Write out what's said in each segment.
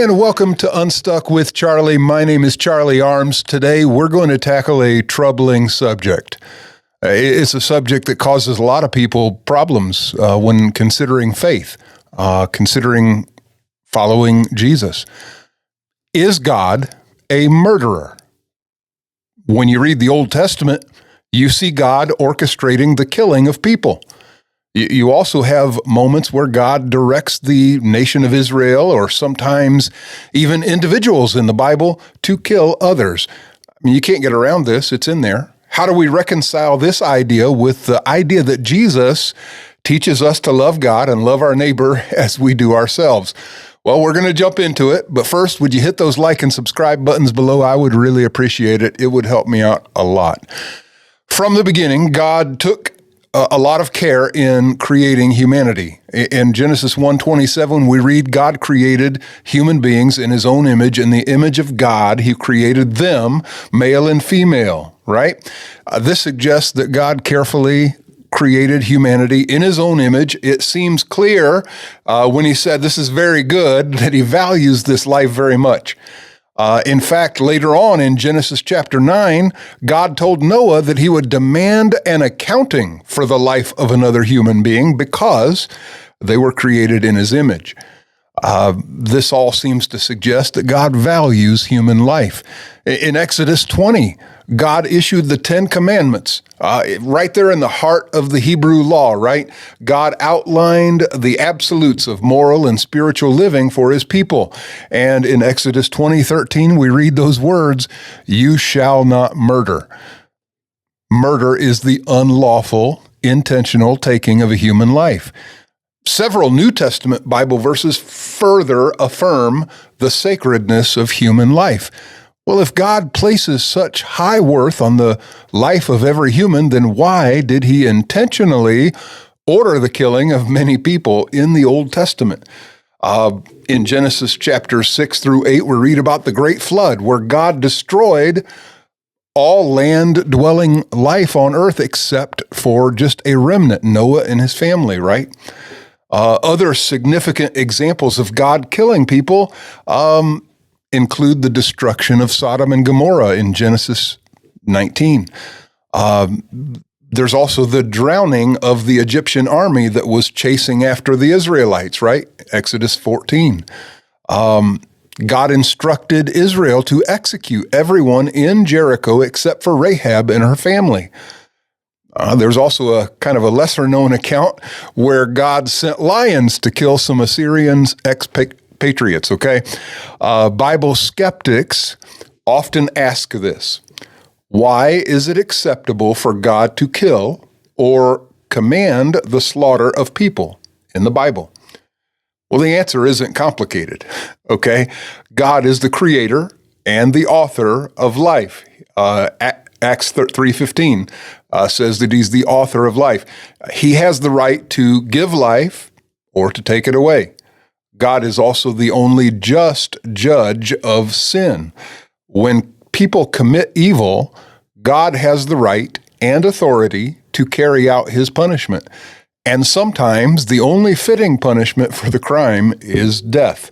And welcome to Unstuck with Charlie. My name is Charlie Arms. Today we're going to tackle a troubling subject. It's a subject that causes a lot of people problems when considering faith, considering following Jesus. Is God a murderer? When you read the Old Testament, you see God orchestrating the killing of people. You also have moments where God directs the nation of Israel, or sometimes even individuals in the Bible, to kill others. I mean, you can't get around this. It's in there. How do we reconcile this idea with the idea that Jesus teaches us to love God and love our neighbor as we do ourselves? Well, we're going to jump into it. But first, would you hit those like and subscribe buttons below? I would really appreciate it. It would help me out a lot. From the beginning, God took a lot of care in creating humanity. In Genesis 1:27, we read, God created human beings in his own image. In the image of God, he created them, male and female, right? This suggests that God carefully created humanity in his own image. It seems clear when he said this is very good that he values this life very much. In fact, later on in Genesis chapter 9, God told Noah that he would demand an accounting for the life of another human being because they were created in his image. This all seems to suggest that God values human life. In Exodus 20, God issued the 10 Commandments, right there in the heart of the Hebrew law, right? God outlined the absolutes of moral and spiritual living for his people. And in Exodus 20:13, we read those words, "You shall not murder." Murder is the unlawful, intentional taking of a human life. Several New Testament Bible verses further affirm the sacredness of human life. Well, if God places such high worth on the life of every human, then why did he intentionally order the killing of many people in the Old Testament? In Genesis chapters 6 through 8, we read about the great flood where God destroyed all land-dwelling life on earth except for just a remnant, Noah and his family, right? Other significant examples of God killing people include the destruction of Sodom and Gomorrah in Genesis 19. There's also the drowning of the Egyptian army that was chasing after the Israelites, right? Exodus 14. God instructed Israel to execute everyone in Jericho except for Rahab and her family. There's also a kind of a lesser-known account where God sent lions to kill some Assyrian expatriates, okay? Bible skeptics often ask this: why is it acceptable for God to kill or command the slaughter of people in the Bible? Well, the answer isn't complicated, okay? God is the creator and the author of life. Acts 3:15 says that he's the author of life. He has the right to give life or to take it away. God is also the only just judge of sin. When people commit evil, God has the right and authority to carry out his punishment. And sometimes the only fitting punishment for the crime is death.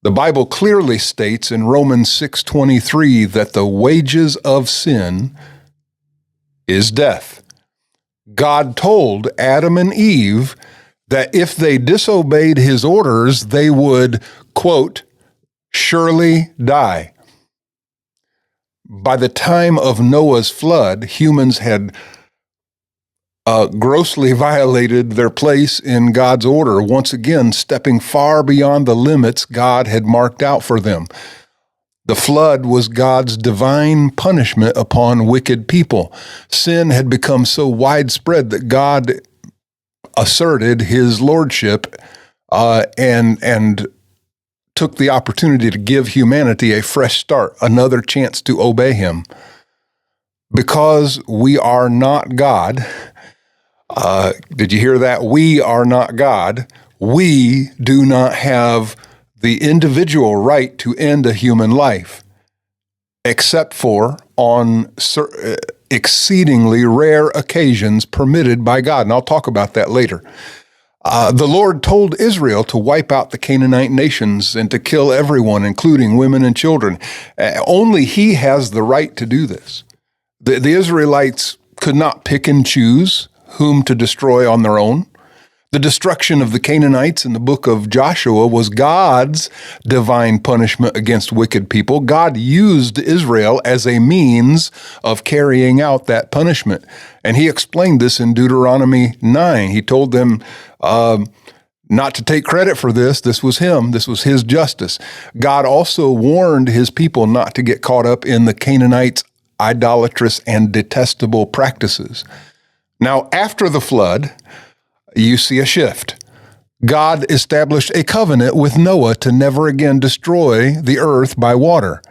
The Bible clearly states in Romans 6:23 that the wages of sin is death. God told Adam and Eve that if they disobeyed his orders, they would, quote, surely die. By the time of Noah's flood, humans had grossly violated their place in God's order, once again stepping far beyond the limits God had marked out for them. The flood was God's divine punishment upon wicked people. Sin had become so widespread that God asserted his lordship and took the opportunity to give humanity a fresh start, another chance to obey him. Because we are not God, did you hear that? We are not God. We do not have the individual right to end a human life, except for on exceedingly rare occasions permitted by God. And I'll talk about that later. The Lord told Israel to wipe out the Canaanite nations and to kill everyone, including women and children. Only He has the right to do this. The Israelites could not pick and choose whom to destroy on their own. The destruction of the Canaanites in the book of Joshua was God's divine punishment against wicked people. God used Israel as a means of carrying out that punishment. And He explained this in Deuteronomy 9. He told them not to take credit for this. This was Him. This was His justice. God also warned His people not to get caught up in the Canaanites' idolatrous and detestable practices. Now, after the flood, you see a shift. God established a covenant with Noah to never again destroy the earth by water.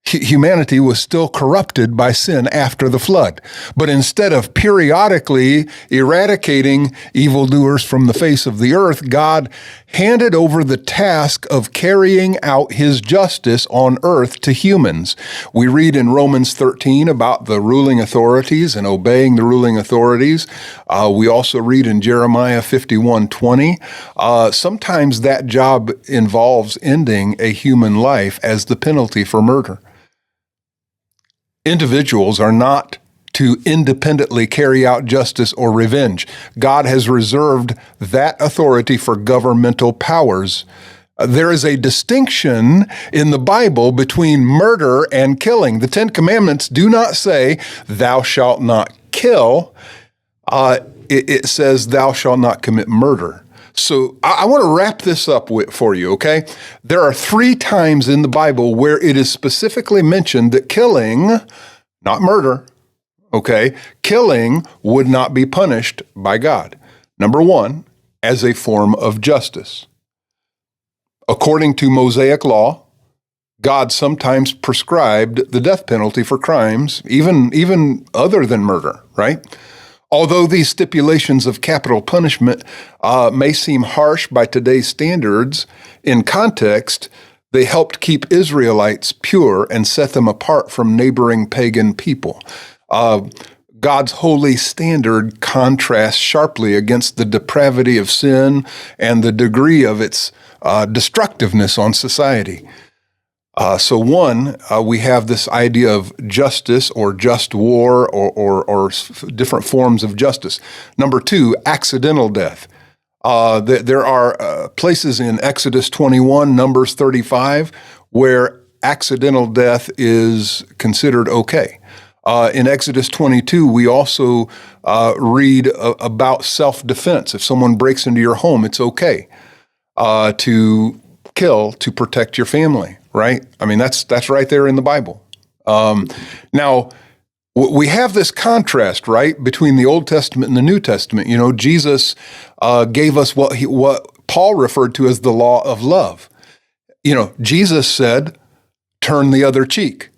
Humanity was still corrupted by sin after the flood. But instead of periodically eradicating evildoers from the face of the earth, God handed over the task of carrying out His justice on earth to humans. We read in Romans 13 about the ruling authorities and obeying the ruling authorities. We also read in Jeremiah 51:20. Sometimes that job involves ending a human life as the penalty for murder. Individuals are not to independently carry out justice or revenge. God has reserved that authority for governmental powers. There is a distinction in the Bible between murder and killing. The Ten Commandments do not say, "Thou shalt not kill." It says, "Thou shalt not commit murder." So I want to wrap this up for you, okay? There are 3 times in the Bible where it is specifically mentioned that killing, not murder, okay, killing would not be punished by God. Number 1, as a form of justice. According to Mosaic law, God sometimes prescribed the death penalty for crimes, even other than murder, right? Although these stipulations of capital punishment may seem harsh by today's standards, in context, they helped keep Israelites pure and set them apart from neighboring pagan people. God's holy standard contrasts sharply against the depravity of sin and the degree of its destructiveness on society. So one, we have this idea of justice or just war or different forms of justice. Number 2, accidental death. There are places in Exodus 21, Numbers 35, where accidental death is considered okay. In Exodus 22, we also read about self-defense. If someone breaks into your home, it's okay to kill to protect your family. Right? I mean, that's right there in the Bible. Now, we have this contrast, right, between the Old Testament and the New Testament. You know, Jesus gave us what Paul referred to as the law of love. You know, Jesus said, turn the other cheek.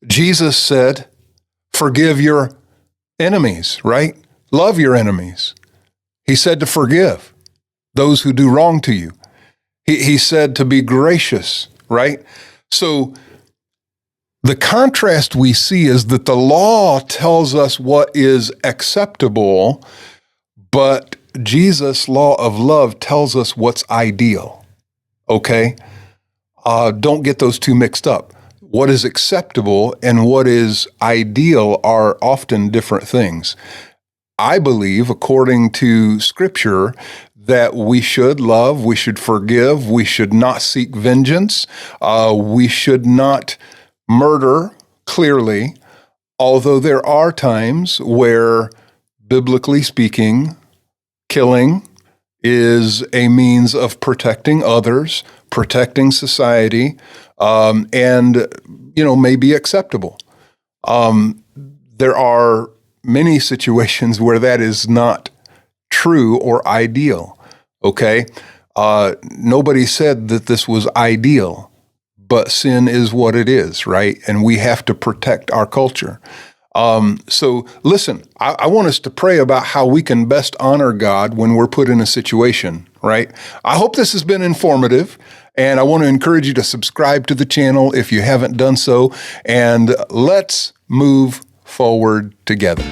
Jesus said, forgive your enemies, right? Love your enemies. He said to forgive those who do wrong to you. He said to be gracious, right? So the contrast we see is that the law tells us what is acceptable, but Jesus' law of love tells us what's ideal, okay? Don't get those two mixed up. What is acceptable and what is ideal are often different things. I believe, according to Scripture, that we should love, we should forgive, we should not seek vengeance, we should not murder, clearly, although there are times where, biblically speaking, killing is a means of protecting others, protecting society, and, may be acceptable. There are many situations where that is not true or ideal, okay? Nobody said that this was ideal, but sin is what it is, right? And we have to protect our culture. So listen, I want us to pray about how we can best honor God when we're put in a situation, right? I hope this has been informative, and I want to encourage you to subscribe to the channel if you haven't done so, and let's move forward together.